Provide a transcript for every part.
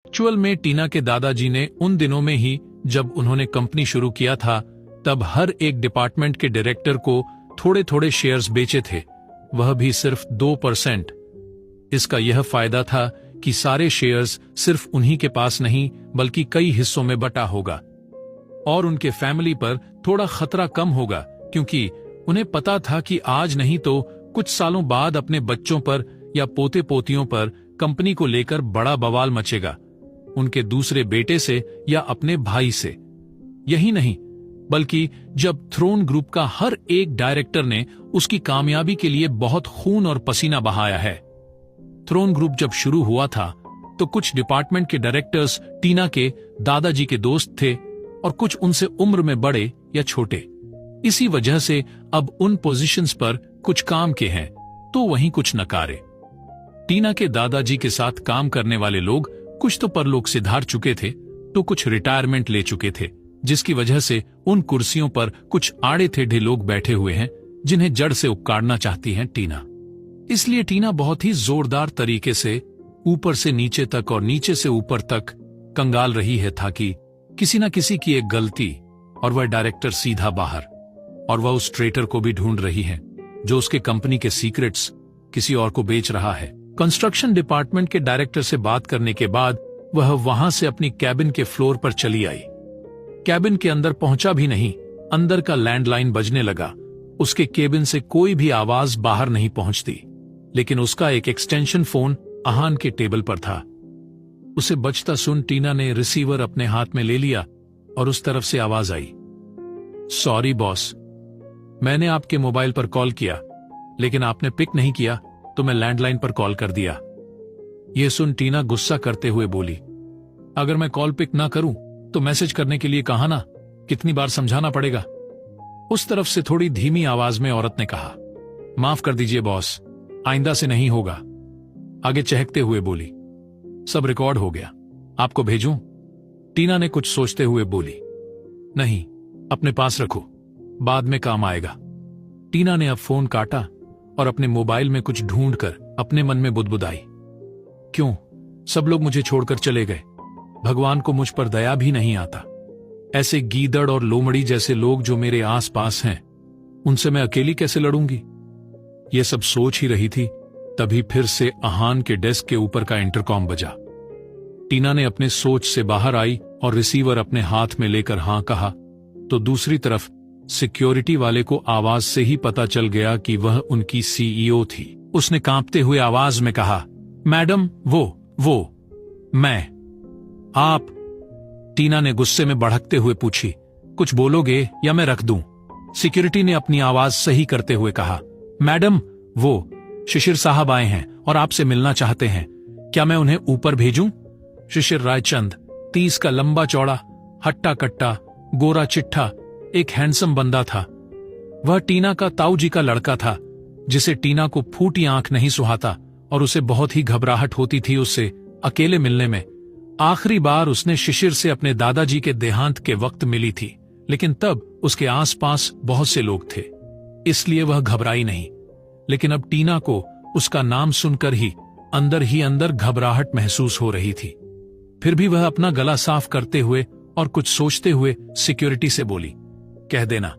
Actual में टीना के दादाजी ने उन दिनों में ही, जब उन्होंने कंपनी शुरू किया था, तब हर एक डिपार्टमेंट के डायरेक्टर को थोड़े थोड़े शेयर्स बेचे थे, वह भी सिर्फ 2%। इसका यह फायदा था कि सारे शेयर्स सिर्फ उन्हीं के पास नहीं बल्कि कई हिस्सों में बटा होगा और उनके फैमिली पर थोड़ा खतरा कम होगा, क्योंकि उन्हें पता था कि आज नहीं तो कुछ सालों बाद अपने बच्चों पर या पोते पोतियों पर कंपनी को लेकर बड़ा बवाल मचेगा, उनके दूसरे बेटे से या अपने भाई से। यही नहीं, बल्कि जब थ्रोन ग्रुप का हर एक डायरेक्टर ने उसकी कामयाबी के लिए बहुत खून और पसीना बहाया है। थ्रोन ग्रुप जब शुरू हुआ था तो कुछ डिपार्टमेंट के डायरेक्टर्स टीना के दादाजी के दोस्त थे और कुछ उनसे उम्र में बड़े या छोटे। इसी वजह से अब उन पोजीशंस पर कुछ काम के हैं तो वहीं कुछ नकारे। टीना के दादाजी के साथ काम करने वाले लोग कुछ तो परलोक सिधार चुके थे तो कुछ रिटायरमेंट ले चुके थे, जिसकी वजह से उन कुर्सियों पर कुछ आड़े टेढ़े लोग बैठे हुए हैं जिन्हें जड़ से उखाड़ना चाहती है टीना। इसलिए टीना बहुत ही जोरदार तरीके से ऊपर से नीचे तक और नीचे से ऊपर तक कंगाल रही है ताकि किसी न किसी की एक गलती और वह डायरेक्टर सीधा बाहर, और वह उस ट्रेटर को भी ढूंढ रही है जो उसके कंपनी के सीक्रेट्स किसी और को बेच रहा है। कंस्ट्रक्शन डिपार्टमेंट के डायरेक्टर से बात करने के बाद वह वहां से अपनी कैबिन के फ्लोर पर चली आई। कैबिन के अंदर पहुंचा भी नहीं, अंदर का लैंडलाइन बजने लगा। उसके केबिन से कोई भी आवाज बाहर नहीं पहुंचती, लेकिन उसका एक एक्सटेंशन फोन आहान के टेबल पर था। उसे बजता सुन टीना ने रिसीवर अपने हाथ में ले लिया और उस तरफ से आवाज आई, सॉरी बॉस, मैंने आपके मोबाइल पर कॉल किया लेकिन आपने पिक नहीं किया तो मैं लैंडलाइन पर कॉल कर दिया। यह सुन टीना गुस्सा करते हुए बोली, अगर मैं कॉल पिक ना करूं तो मैसेज करने के लिए कहा ना, कितनी बार समझाना पड़ेगा। उस तरफ से थोड़ी धीमी आवाज में औरत ने कहा, माफ कर दीजिए बॉस, आइंदा से नहीं होगा। आगे चहकते हुए बोली, सब रिकॉर्ड हो गया, आपको भेजूं? टीना ने कुछ सोचते हुए बोली, नहीं, अपने पास रखो, बाद में काम आएगा। टीना ने अब फोन काटा और अपने मोबाइल में कुछ ढूंढकर अपने मन में बुदबुदाई, क्यों सब लोग मुझे छोड़कर चले गए? भगवान को मुझ पर दया भी नहीं आता। ऐसे गीदड़ और लोमड़ी जैसे लोग जो मेरे आसपास हैं, उनसे मैं अकेली कैसे लड़ूंगी? ये सब सोच ही रही थी, तभी फिर से आहान के डेस्क के ऊपर का इंटरकॉम बजा। टीना ने अपने सोच से बाहर आई और रिसीवर अपने हाथ में लेकर हां कहा, तो दूसरी तरफ सिक्योरिटी वाले को आवाज से ही पता चल गया कि वह उनकी सीईओ थी। उसने कांपते हुए आवाज में कहा, मैडम, वो मैं, आप? टीना ने गुस्से में भड़कते हुए पूछी, कुछ बोलोगे या मैं रख दूं? सिक्योरिटी ने अपनी आवाज सही करते हुए कहा, मैडम, वो शिशिर साहब आए हैं और आपसे मिलना चाहते हैं, क्या मैं उन्हें ऊपर भेजूं? शिशिर रायचंद 30 का लंबा चौड़ा, हट्टा कट्टा, गोरा चिट्ठा, एक हैंडसम बंदा था। वह टीना का ताऊ जी का लड़का था, जिसे टीना को फूटी आंख नहीं सुहाता और उसे बहुत ही घबराहट होती थी उससे अकेले मिलने में। आखिरी बार उसने शिशिर से अपने दादाजी के देहांत के वक्त मिली थी, लेकिन तब उसके आसपास बहुत से लोग थे, इसलिए वह घबराई नहीं। लेकिन अब टीना को उसका नाम सुनकर ही अंदर घबराहट महसूस हो रही थी। फिर भी वह अपना गला साफ करते हुए और कुछ सोचते हुए सिक्योरिटी से बोली, कह देना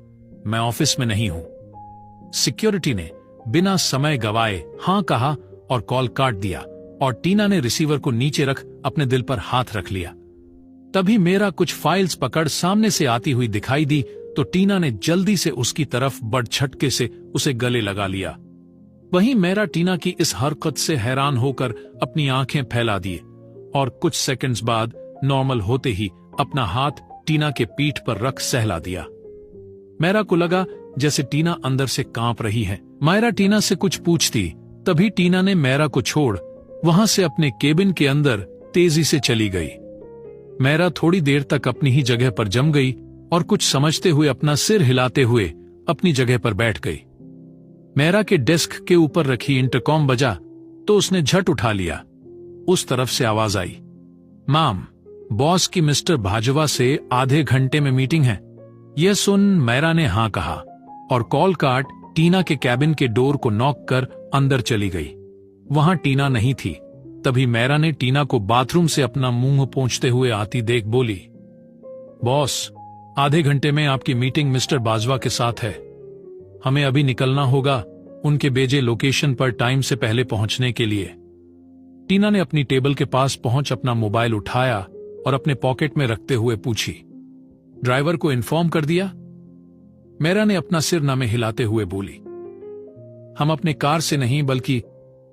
मैं ऑफिस में नहीं हूं। सिक्योरिटी ने बिना समय गवाए हां कहा और कॉल काट दिया और टीना ने रिसीवर को नीचे रख अपने दिल पर हाथ रख लिया। तभी मेरा कुछ फाइल्स पकड़ सामने से आती हुई दिखाई दी तो टीना ने जल्दी से उसकी तरफ बड़ झटके से उसे गले लगा लिया। वहीं मेरा टीना की इस हरकत से हैरान होकर अपनी आंखें फैला दिए और कुछ सेकंड्स बाद नॉर्मल होते ही अपना हाथ टीना के पीठ पर रख सहला दिया। मेरा को लगा जैसे टीना अंदर से कांप रही है। मायरा टीना से कुछ पूछती, तभी टीना ने मेरा को छोड़ वहां से अपने केबिन के अंदर तेजी से चली गई। मेरा थोड़ी देर तक अपनी ही जगह पर जम गई और कुछ समझते हुए अपना सिर हिलाते हुए अपनी जगह पर बैठ गई। मेरा के डेस्क के ऊपर रखी इंटरकॉम बजा तो उसने झट उठा लिया। उस तरफ से आवाज आई, माम, बॉस की मिस्टर भाजवा से आधे घंटे में मीटिंग है। यह सुन मेरा ने हां कहा और कॉल काट टीना के कैबिन के डोर को नॉक कर अंदर चली गई। वहां टीना नहीं थी, तभी मैरा ने टीना को बाथरूम से अपना मुंह पोंछते हुए आती देख बोली, बॉस, आधे घंटे में आपकी मीटिंग मिस्टर बाजवा के साथ है। हमें अभी निकलना होगा उनके भेजे लोकेशन पर टाइम से पहले पहुंचने के लिए। टीना ने अपनी टेबल के पास पहुंच अपना मोबाइल उठाया और अपने पॉकेट में रखते हुए पूछी, ड्राइवर को इन्फॉर्म कर दिया? मैरा ने अपना सिर न में हिलाते हुए बोली, हम अपने कार से नहीं बल्कि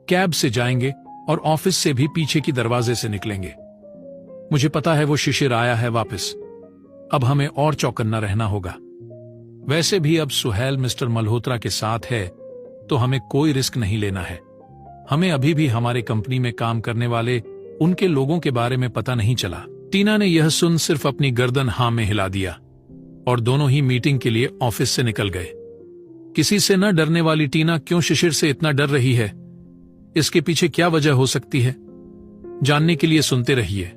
कैब से जाएंगे और ऑफिस से भी पीछे की दरवाजे से निकलेंगे। मुझे पता है वो शिशिर आया है वापस, अब हमें और चौकन्ना रहना होगा। वैसे भी अब सुहेल मिस्टर मल्होत्रा के साथ है तो हमें कोई रिस्क नहीं लेना है। हमें अभी भी हमारे कंपनी में काम करने वाले उनके लोगों के बारे में पता नहीं चला। टीना ने यह सुन सिर्फ अपनी गर्दन हाँ में हिला दिया और दोनों ही मीटिंग के लिए ऑफिस से निकल गए। किसी से न डरने वाली टीना क्यों शिशिर से इतना डर रही है? इसके पीछे क्या वजह हो सकती है? जानने के लिए सुनते रहिए।